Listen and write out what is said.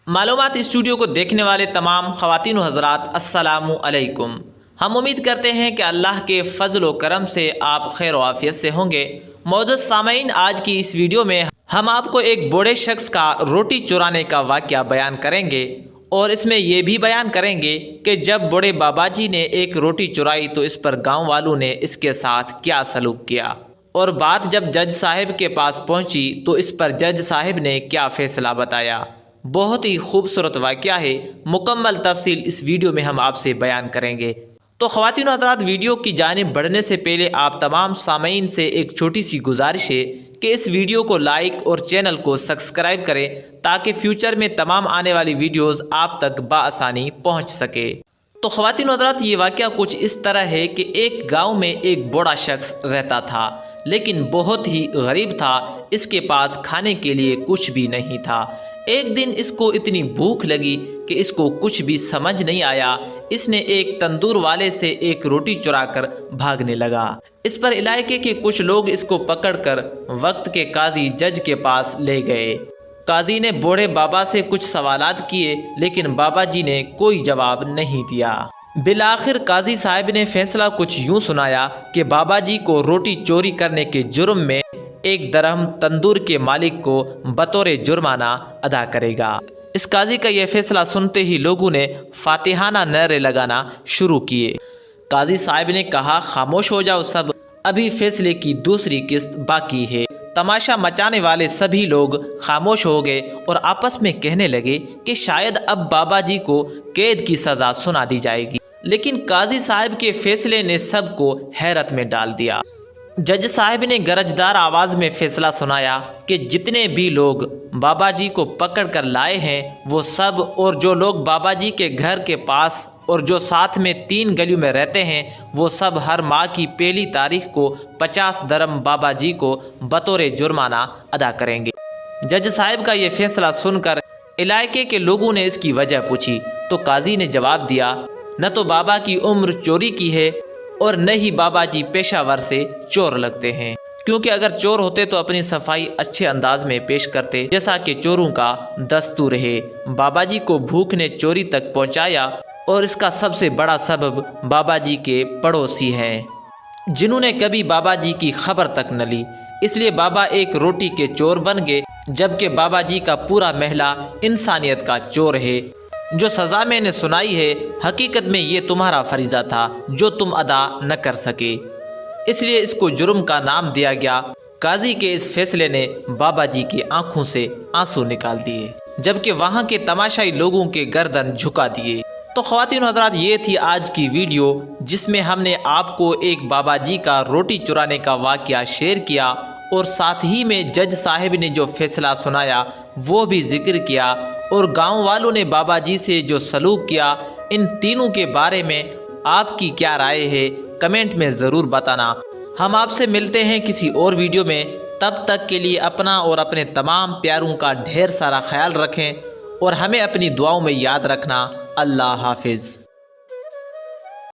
मालूमात स्टूडियो को देखने वाले तमाम ख़वातीन व हज़रात अस्सलामु अलैकुम। हम उम्मीद करते हैं कि अल्लाह के फ़ज़ल व करम से आप खैर आफ़ियत से होंगे। मौजूद सामीन, आज की इस वीडियो में हम आपको एक बूढ़े शख्स का रोटी चुराने का वाक़या बयान करेंगे और इसमें यह भी बयान करेंगे कि जब बूढ़े बाबा जी ने एक रोटी चुराई तो इस पर गाँव वालों ने इसके साथ क्या सलूक किया, और बात जब जज साहिब के पास पहुंची तो इस पर जज साहिब ने क्या फ़ैसला बताया। बहुत ही खूबसूरत वाक़या है, मुकम्मल तफसील इस वीडियो में हम आपसे बयान करेंगे। तो ख़वातीन हज़रात, वीडियो की जानिब बढ़ने से पहले आप तमाम सामीन से एक छोटी सी गुजारिश है कि इस वीडियो को लाइक और चैनल को सब्सक्राइब करें ताकि फ्यूचर में तमाम आने वाली वीडियोज़ आप तक बआसानी पहुँच सके। तो ख़वातीन हज़रात, ये वाक़या कुछ इस तरह है कि एक गाँव में एक बूढ़ा शख्स रहता था, लेकिन बहुत ही गरीब था। इसके पास खाने के लिए कुछ भी नहीं था। एक दिन इसको इतनी भूख लगी कि इसको कुछ भी समझ नहीं आया। इसने एक तंदूर वाले से एक रोटी चुराकर भागने लगा। इस पर इलाके के कुछ लोग इसको पकड़कर वक्त के काजी जज के पास ले गए। काजी ने बूढ़े बाबा से कुछ सवालात किए, लेकिन बाबा जी ने कोई जवाब नहीं दिया। बिलाखिर काजी साहब ने फैसला कुछ यूँ सुनाया कि बाबा जी को रोटी चोरी करने के जुर्म में 1 दरहम तंदूर के मालिक को बतौर जुर्माना अदा करेगा। इस काजी का यह फैसला सुनते ही लोगों ने फातिहाना नारे लगाना शुरू किए। काजी साहब ने कहा, खामोश हो जाओ सब, अभी फैसले की दूसरी किस्त बाकी है। तमाशा मचाने वाले सभी लोग खामोश हो गए और आपस में कहने लगे कि शायद अब बाबा जी को कैद की सज़ा सुना दी जाएगी। लेकिन काजी साहब के फैसले ने सबको हैरत में डाल दिया। जज साहब ने गरजदार आवाज़ में फैसला सुनाया कि जितने भी लोग बाबा जी को पकड़ कर लाए हैं वो सब, और जो लोग बाबा जी के घर के पास और जो साथ में 3 गलियों में रहते हैं वो सब हर माह की पहली तारीख को 50 दरम बाबा जी को बतौर जुर्माना अदा करेंगे। जज साहब का ये फैसला सुनकर इलाके के लोगों ने इसकी वजह पूछी तो काजी ने जवाब दिया, न तो बाबा की उम्र चोरी की है और न ही बाबा जी पेशावर से चोर लगते हैं, क्योंकि अगर चोर होते तो अपनी सफाई अच्छे अंदाज में पेश करते, जैसा कि चोरों का दस्तूर है। बाबा जी को भूख ने चोरी तक पहुंचाया और इसका सबसे बड़ा सबब बाबा जी के पड़ोसी हैं, जिन्होंने कभी बाबा जी की खबर तक न ली। इसलिए बाबा एक रोटी के चोर बन गए, जबकि बाबा जी का पूरा महला इंसानियत का चोर है। जो सज़ा मैंने सुनाई है, हकीकत में ये तुम्हारा फरीज़ा था जो तुम अदा न कर सके, इसलिए इसको जुर्म का नाम दिया गया। काजी के इस फैसले ने बाबा जी की आंखों से आंसू निकाल दिए, जबकि वहाँ के तमाशाई लोगों के गर्दन झुका दिए। तो ख़वातीन हज़रात, ये थी आज की वीडियो जिसमें हमने आपको एक बाबा जी का रोटी चुराने का वाक़या शेयर किया और साथ ही में जज साहिब ने जो फैसला सुनाया वो भी जिक्र किया, और गांव वालों ने बाबा जी से जो सलूक किया। इन तीनों के बारे में आपकी क्या राय है, कमेंट में ज़रूर बताना। हम आपसे मिलते हैं किसी और वीडियो में, तब तक के लिए अपना और अपने तमाम प्यारों का ढेर सारा ख्याल रखें और हमें अपनी दुआओं में याद रखना। अल्लाह हाफिज़।